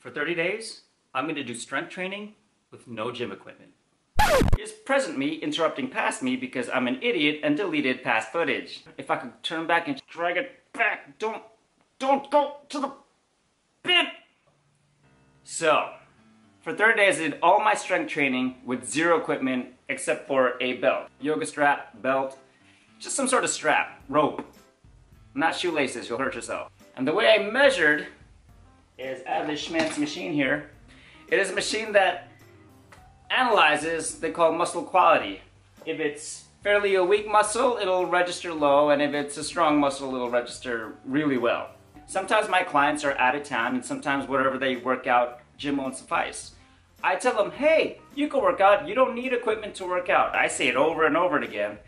For 30 days, I'm going to do strength training with no gym equipment. Here's present me interrupting past me because I'm an idiot and deleted past footage. If I could turn back and drag it back, don't go to the bin! So, for 30 days I did all my strength training with zero equipment except for a belt. Yoga strap, belt, just some sort of strap, rope. Not shoelaces, you'll hurt yourself. And the way I measured is I have this Schmantz machine here. It is a machine that analyzes, they call muscle quality. If it's fairly a weak muscle, it'll register low, and if it's a strong muscle, it'll register really well. Sometimes my clients are out of town, and sometimes whatever they work out, gym won't suffice. I tell them, hey, you can work out, you don't need equipment to work out. I say it over and over again.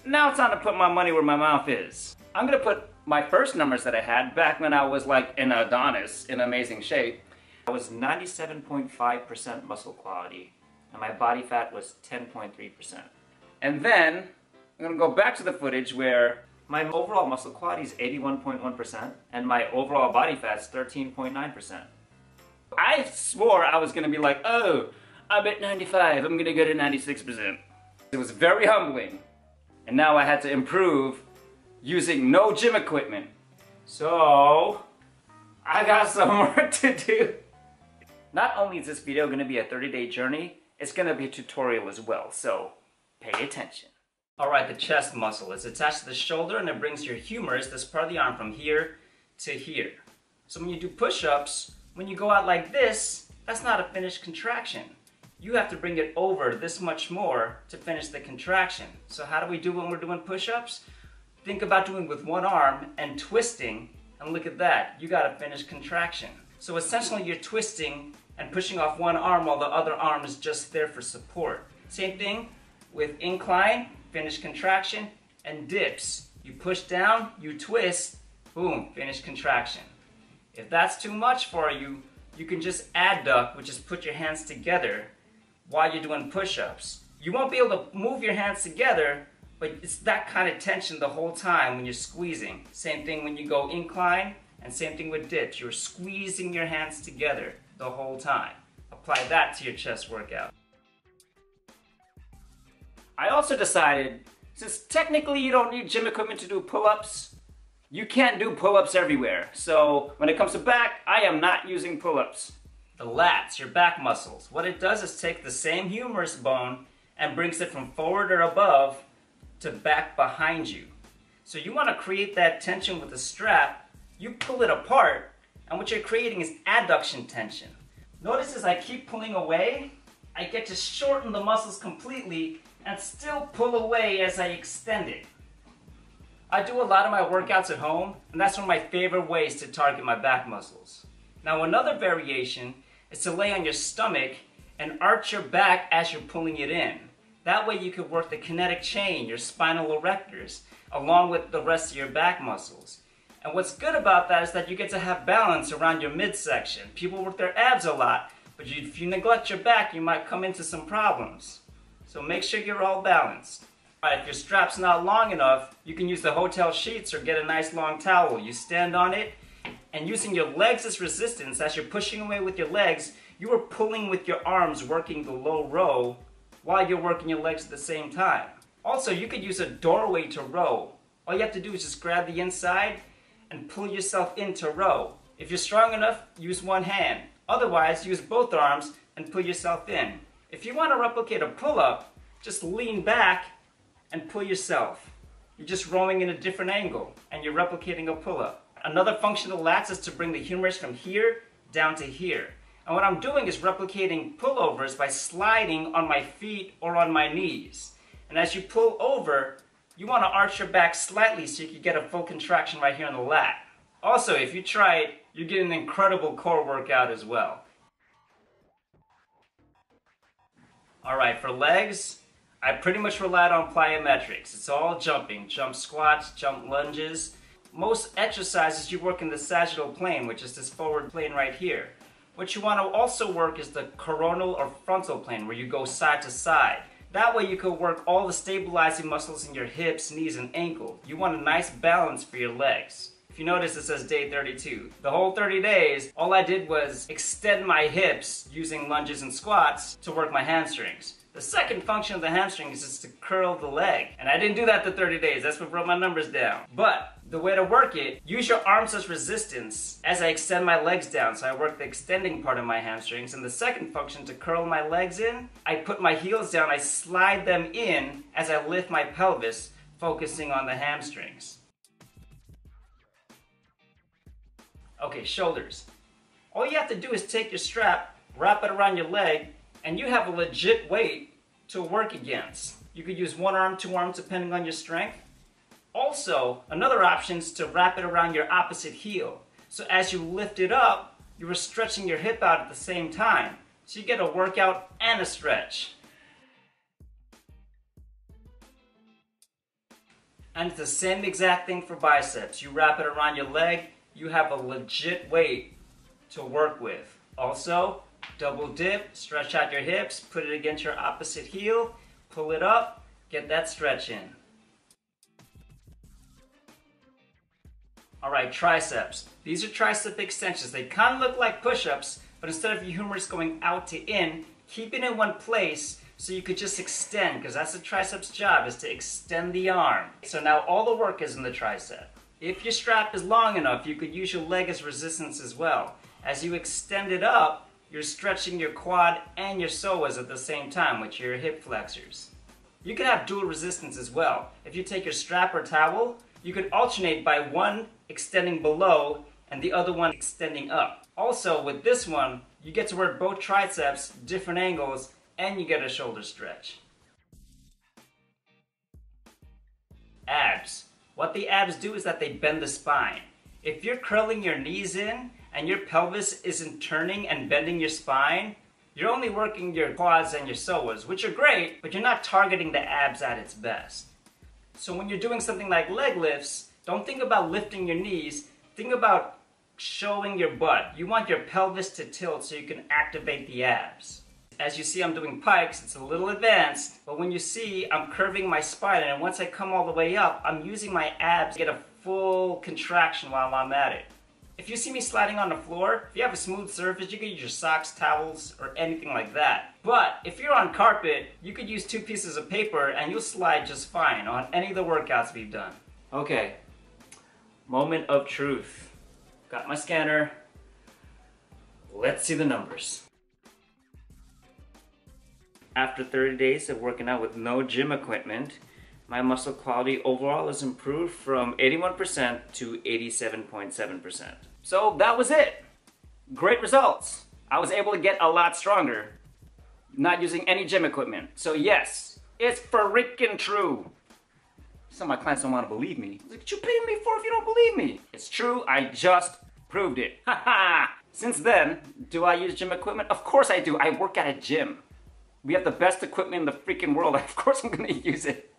Now it's time to put my money where my mouth is. I'm gonna put my first numbers that I had back when I was like an Adonis in amazing shape. I was 97.5% muscle quality, and my body fat was 10.3%. And then, I'm gonna go back to the footage where my overall muscle quality is 81.1%, and my overall body fat is 13.9%. I swore I was gonna be like, oh, I'm at 95, I'm gonna go to 96%. It was very humbling. And now I had to improve using no gym equipment. So, I got some work to do. Not only is this video gonna be a 30-day journey, it's gonna be a tutorial as well, so pay attention. Alright, the chest muscle is attached to the shoulder and it brings your humerus, this part of the arm, from here to here. So when you do push-ups, when you go out like this, that's not a finished contraction. You have to bring it over this much more to finish the contraction. So how do we do when we're doing push-ups? Think about doing with one arm and twisting, and look at that, you got a finished contraction. So essentially you're twisting and pushing off one arm while the other arm is just there for support. Same thing with incline, finished contraction, and dips. You push down, you twist, boom, finished contraction. If that's too much for you, you can just adduct, which is put your hands together while you're doing push-ups. You won't be able to move your hands together, but it's that kind of tension the whole time when you're squeezing. Same thing when you go incline, and same thing with dips. You're squeezing your hands together the whole time. Apply that to your chest workout. I also decided, since technically you don't need gym equipment to do pull-ups, you can't do pull-ups everywhere. So when it comes to back, I am not using pull-ups. The lats, your back muscles, what it does is take the same humerus bone and brings it from forward or above to back behind you. So you want to create that tension with the strap, you pull it apart, and what you're creating is adduction tension. Notice as I keep pulling away, I get to shorten the muscles completely and still pull away as I extend it. I do a lot of my workouts at home, and that's one of my favorite ways to target my back muscles. Now another variation is to lay on your stomach and arch your back as you're pulling it in. That way you can work the kinetic chain, your spinal erectors, along with the rest of your back muscles. And what's good about that is that you get to have balance around your midsection. People work their abs a lot, but if you neglect your back, you might come into some problems. So make sure you're all balanced. Alright, if your strap's not long enough, you can use the hotel sheets or get a nice long towel. You stand on it, and using your legs as resistance, as you're pushing away with your legs, you are pulling with your arms, working the low row, while you're working your legs at the same time. Also, you could use a doorway to row. All you have to do is just grab the inside and pull yourself into row. If you're strong enough, use one hand. Otherwise, use both arms and pull yourself in. If you want to replicate a pull-up, just lean back and pull yourself. You're just rowing in a different angle, and you're replicating a pull-up. Another function of the lats is to bring the humerus from here down to here. And what I'm doing is replicating pullovers by sliding on my feet or on my knees. And as you pull over, you want to arch your back slightly so you can get a full contraction right here on the lat. Also, if you try it, you get an incredible core workout as well. Alright, for legs, I pretty much relied on plyometrics. It's all jumping, jump squats, jump lunges. Most exercises you work in the sagittal plane, which is this forward plane right here. What you want to also work is the coronal or frontal plane, where you go side to side. That way you can work all the stabilizing muscles in your hips, knees, and ankle. You want a nice balance for your legs. If you notice it says day 32. The whole 30 days, all I did was extend my hips using lunges and squats to work my hamstrings. The second function of the hamstrings is to curl the leg. And I didn't do that the 30 days. That's what brought my numbers down. But the way to work it, use your arms as resistance as I extend my legs down. So I work the extending part of my hamstrings. And the second function, to curl my legs in, I put my heels down, I slide them in as I lift my pelvis, focusing on the hamstrings. Okay, shoulders. All you have to do is take your strap, wrap it around your leg, and you have a legit weight to work against. You could use one arm, two arms, depending on your strength. Also, another option is to wrap it around your opposite heel. So as you lift it up, you are stretching your hip out at the same time. So you get a workout and a stretch. And it's the same exact thing for biceps. You wrap it around your leg, you have a legit weight to work with. Also, double dip, stretch out your hips, put it against your opposite heel, pull it up, get that stretch in. Alright, triceps. These are tricep extensions. They kind of look like push-ups, but instead of your humerus going out to in, keep it in one place so you could just extend, because that's the triceps' job, is to extend the arm. So now all the work is in the tricep. If your strap is long enough, you could use your leg as resistance as well. As you extend it up, you're stretching your quad and your psoas at the same time with your hip flexors. You can have dual resistance as well. If you take your strap or towel, you could alternate by one extending below and the other one extending up. Also, with this one, you get to work both triceps, different angles, and you get a shoulder stretch. Abs. What the abs do is that they bend the spine. If you're curling your knees in and your pelvis isn't turning and bending your spine, you're only working your quads and your psoas, which are great, but you're not targeting the abs at its best. So when you're doing something like leg lifts, don't think about lifting your knees, think about showing your butt. You want your pelvis to tilt so you can activate the abs. As you see, I'm doing pikes, it's a little advanced, but when you see, I'm curving my spine, and once I come all the way up, I'm using my abs to get a full contraction while I'm at it. If you see me sliding on the floor, if you have a smooth surface, you can use your socks, towels, or anything like that. But if you're on carpet, you could use 2 pieces of paper and you'll slide just fine on any of the workouts we've done. Okay, moment of truth. Got my scanner. Let's see the numbers. After 30 days of working out with no gym equipment, my muscle quality overall has improved from 81% to 87.7%. So that was it. Great results. I was able to get a lot stronger, not using any gym equipment. So yes, it's freaking true. Some of my clients don't want to believe me. Like, what you paying me for if you don't believe me? It's true, I just proved it. Haha! Since then, do I use gym equipment? Of course I do. I work at a gym. We have the best equipment in the freaking world. Of course I'm gonna use it.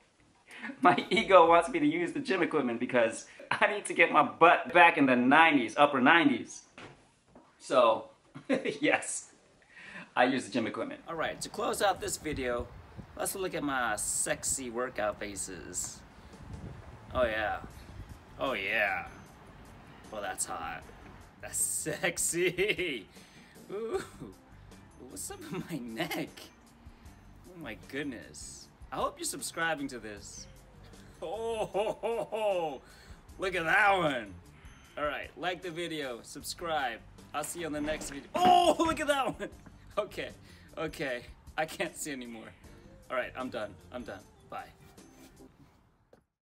My ego wants me to use the gym equipment because I need to get my butt back in the 90s, upper 90s. So, yes, I use the gym equipment. All right, to close out this video, let's look at my sexy workout faces. Oh yeah, oh yeah. Well, that's hot. That's sexy. Ooh, what's up with my neck? Oh my goodness. I hope you're subscribing to this. Oh, ho, ho, ho. Look at that one. All right, like the video, subscribe. I'll see you on the next video. Oh, look at that one. Okay, I can't see anymore. All right, I'm done. Bye.